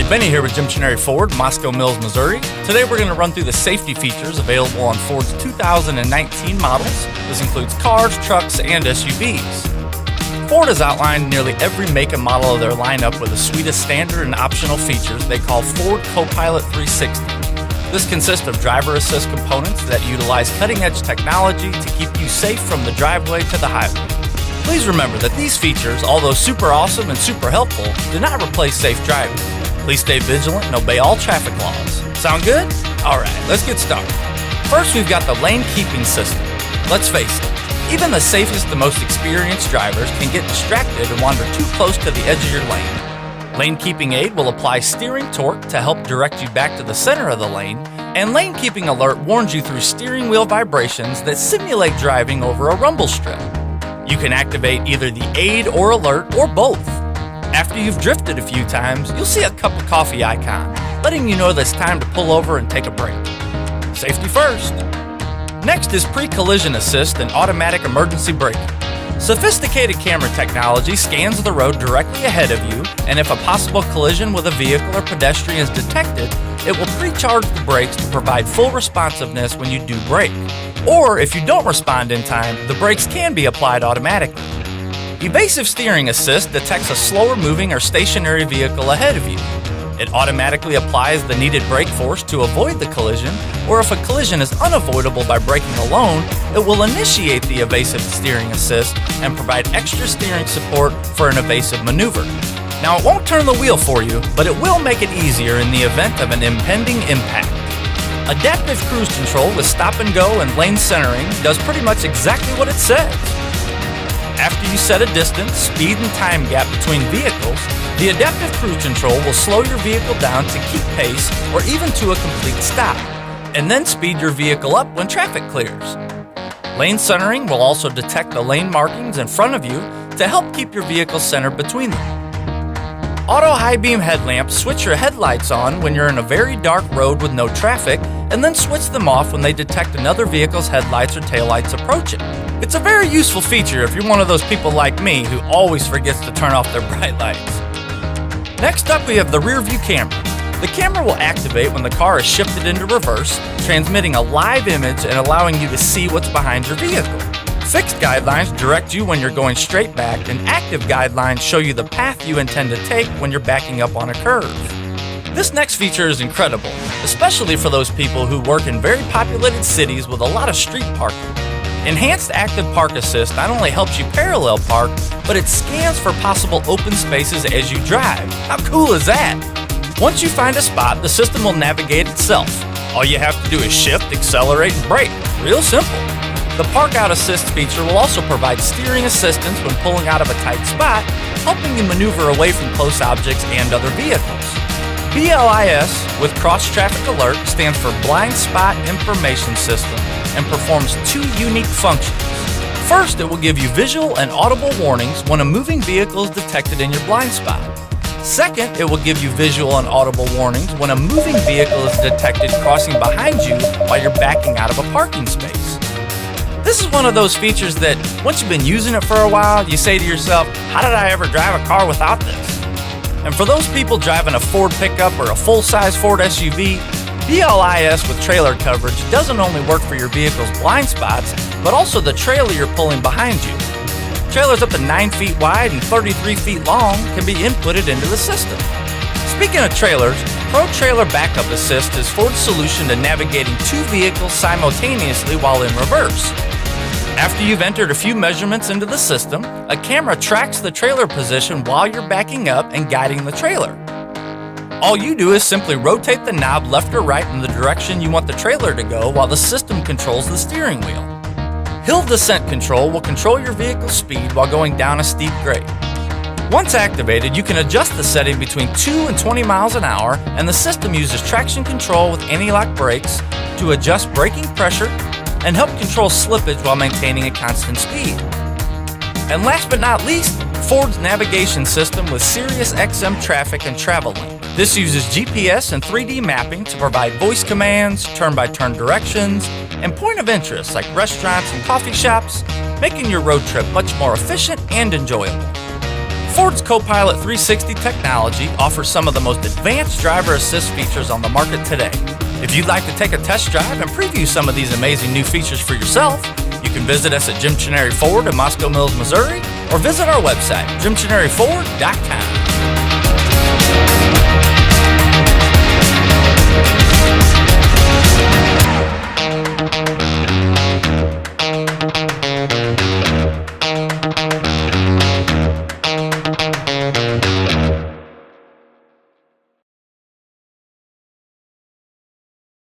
Benny here with Jim Chineri Ford, Moscow Mills, Missouri. Today we're going to run through the safety features available on Ford's 2019 models. This includes cars, trucks, and SUVs. Ford has outlined nearly every make and model of their lineup with a suite of standard and optional features they call Ford Co-Pilot 360. This consists of driver assist components that utilize cutting-edge technology to keep you safe from the driveway to the highway. Please remember that these features, although super awesome and super helpful, do not replace safe driving. Please stay vigilant and obey all traffic laws. Sound good? Alright, let's get started. First, we've got the lane keeping system. Let's face it, even the safest and most experienced drivers can get distracted and wander too close to the edge of your lane. Lane Keeping Aid will apply steering torque to help direct you back to the center of the lane, and Lane Keeping Alert warns you through steering wheel vibrations that simulate driving over a rumble strip. You can activate either the aid or alert or both. After you've drifted a few times, you'll see a cup of coffee icon, letting you know that it's time to pull over and take a break. Safety first. Next is pre-collision assist and automatic emergency braking. Sophisticated camera technology scans the road directly ahead of you, and if a possible collision with a vehicle or pedestrian is detected, it will pre-charge the brakes to provide full responsiveness when you do brake. Or if you don't respond in time, the brakes can be applied automatically. Evasive Steering Assist detects a slower moving or stationary vehicle ahead of you. It automatically applies the needed brake force to avoid the collision, or if a collision is unavoidable by braking alone, it will initiate the Evasive Steering Assist and provide extra steering support for an evasive maneuver. Now, it won't turn the wheel for you, but it will make it easier in the event of an impending impact. Adaptive Cruise Control with stop and go and lane centering does pretty much exactly what it says. After you set a distance, speed, and time gap between vehicles, the Adaptive Cruise Control will slow your vehicle down to keep pace or even to a complete stop, and then speed your vehicle up when traffic clears. Lane centering will also detect the lane markings in front of you to help keep your vehicle centered between them. Auto high beam headlamps switch your headlights on when you're in a very dark road with no traffic, and then switch them off when they detect another vehicle's headlights or taillights approaching. It's a very useful feature if you're one of those people like me who always forgets to turn off their bright lights. Next up, we have the rear view camera. The camera will activate when the car is shifted into reverse, transmitting a live image and allowing you to see what's behind your vehicle. Fixed guidelines direct you when you're going straight back, and active guidelines show you the path you intend to take when you're backing up on a curve. This next feature is incredible, especially for those people who work in very populated cities with a lot of street parking. Enhanced Active Park Assist not only helps you parallel park, but it scans for possible open spaces as you drive. How cool is that? Once you find a spot, the system will navigate itself. All you have to do is shift, accelerate, and brake. Real simple. The Park Out Assist feature will also provide steering assistance when pulling out of a tight spot, helping you maneuver away from close objects and other vehicles. BLIS with Cross Traffic Alert stands for Blind Spot Information System and performs two unique functions. First, it will give you visual and audible warnings when a moving vehicle is detected in your blind spot. Second, it will give you visual and audible warnings when a moving vehicle is detected crossing behind you while you're backing out of a parking space. This is one of those features that, once you've been using it for a while, you say to yourself, how did I ever drive a car without this? And for those people driving a Ford pickup or a full-size Ford SUV, BLIS with trailer coverage doesn't only work for your vehicle's blind spots, but also the trailer you're pulling behind you. Trailers up to 9 feet wide and 33 feet long can be inputted into the system. Speaking of trailers, Pro Trailer Backup Assist is Ford's solution to navigating two vehicles simultaneously while in reverse. After you've entered a few measurements into the system, a camera tracks the trailer position while you're backing up and guiding the trailer. All you do is simply rotate the knob left or right in the direction you want the trailer to go while the system controls the steering wheel. Hill Descent Control will control your vehicle's speed while going down a steep grade. Once activated, you can adjust the setting between 2 and 20 miles an hour, and the system uses traction control with anti-lock brakes to adjust braking pressure and help control slippage while maintaining a constant speed. And last but not least, Ford's navigation system with Sirius XM Traffic and Travel Link. This uses GPS and 3D mapping to provide voice commands, turn-by-turn directions, and point of interest like restaurants and coffee shops, making your road trip much more efficient and enjoyable. Ford's Copilot 360 technology offers some of the most advanced driver assist features on the market today. If you'd like to take a test drive and preview some of these amazing new features for yourself, you can visit us at Jim Chineri Ford in Moscow Mills, Missouri, or visit our website, jimchineriFord.com.